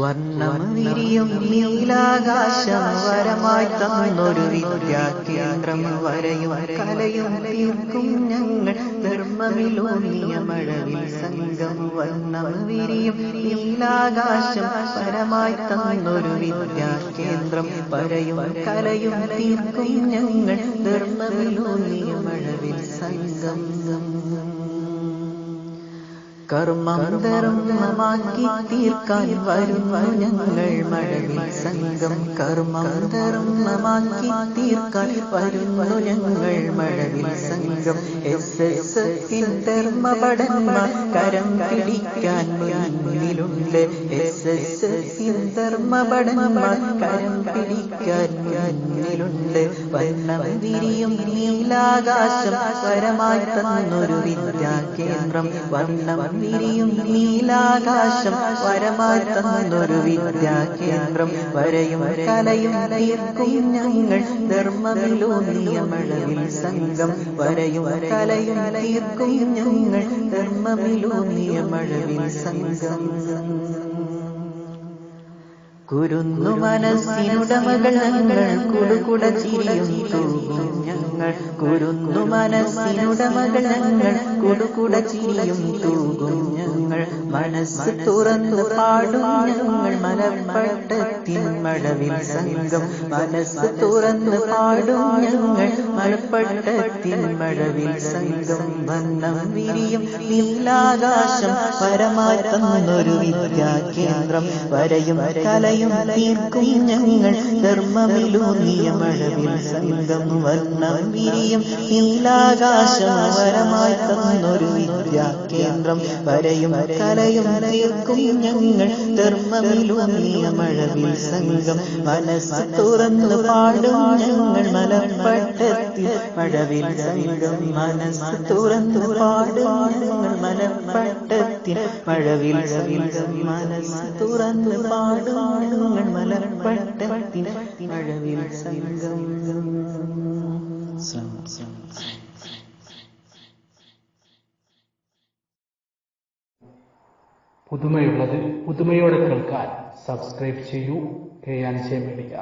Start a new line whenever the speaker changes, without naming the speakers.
വർണ്ണം വിരിയും നീലാകാശം വരമായി തന്നൊരു വിദ്യാകേന്ദ്രം വരയും കലയും തീർക്കും ഞങ്ങൾ ധർമ്മമിലൂന്നിയ മഴവിൽ സംഘം. വർണ്ണം വിരിയും നീലാകാശം വരമായി തന്നൊരു വിദ്യാകേന്ദ്രം വരയും കലയും തീർക്കും ഞങ്ങൾ ധർമ്മമിലൂന്നിയ മഴവിൽ സംഘം. കർമ്മം ധർമ്മമാക്കി തീർക്കാൻ വരുന്നു ഞങ്ങൾ മഴവിൽ സംഘം. കർമ്മം ധർമ്മമാക്കി തീർക്കാൻ വരുന്നു ഞങ്ങൾ മഴവിൽ സംഘം. SSFിൻ ധർമ്മഭടന്മാർ കരം പിടിക്കാൻ മുന്നിലുണ്ട്. SSFിൻ ധർമ്മഭടന്മാർ കരം പിടിക്കാൻ മുന്നിലുണ്ട്. വർണ്ണം വിരിയും നീലാകാശം വരമായി തന്നൊരു വിദ്യാകേന്ദ്രം. വർണ്ണം വിരിയും നീലാകാശം വരമായി തന്നൊരു വിദ്യാകേന്ദ്രം വരയും കലയും തീർക്കും ഞങ്ങൾ ധർമ്മമിലൂന്നിയ മഴവിൽ സംഘം. വരയും കലയും തീർക്കും ഞങ്ങൾ ധർമ്മമിലൂന്നിയ മഴവിൽ സംഘം. കുരുന്നു മനസ്സിനുടമകൾ ഞങ്ങൾ കുടുകുട ചിരിയും തൂകും ഞങ്ങൾ. കുരുന്നു മനസ്സിനുടമകൾ ഞങ്ങൾ കുടുകുട ചിരിയും തൂകും ഞങ്ങൾ. മനസ്സ് തുറന്നു പാടും ഞങ്ങൾ മലപ്പട്ടത്തിൻ മഴവിൽ സംഘം. മനസ്സ് തുറന്നു പാടും ഞങ്ങൾ മലപ്പട്ടത്തിൻ മഴവിൽ സംഘം. വർണ്ണം വിരിയും നീലാകാശം വരമായി തന്നൊരു വിദ്യാകേന്ദ്രം വരയും കലയും തീർക്കും ഞങ്ങൾ ധർമ്മമിലൂന്നിയ മഴവിൽ സംഘം. വർണ്ണം വിരിയും നീലാകാശം വരമായി തന്നൊരു വിദ്യാകേന്ദ്രം വരയും കലയും തീർക്കും ഞങ്ങൾ ധർമ്മമിലൂന്നിയ മഴവിൽ സംഘം. മനസ്സ് തുറന്നു പാടും ഞങ്ങൾ മലപ്പട്ടത്തിൽ മഴവിൽ സംഘം. മനസ്സ് തുറന്നു പാടും ഞങ്ങൾ മലപ്പട്ടത്തിൽ മഴവിൽ സംഘം. മനസ്സ് തുറന്നു പാടും ഞങ്ങൾ മലപ്പട്ടത്തിൽ മഴവിൽ സംഘം.
പുതുമയുള്ളത് പുതുമയോടെ കേൾക്കാൻ സബ്സ്ക്രൈബ് ചെയ്യൂ. KNJ media.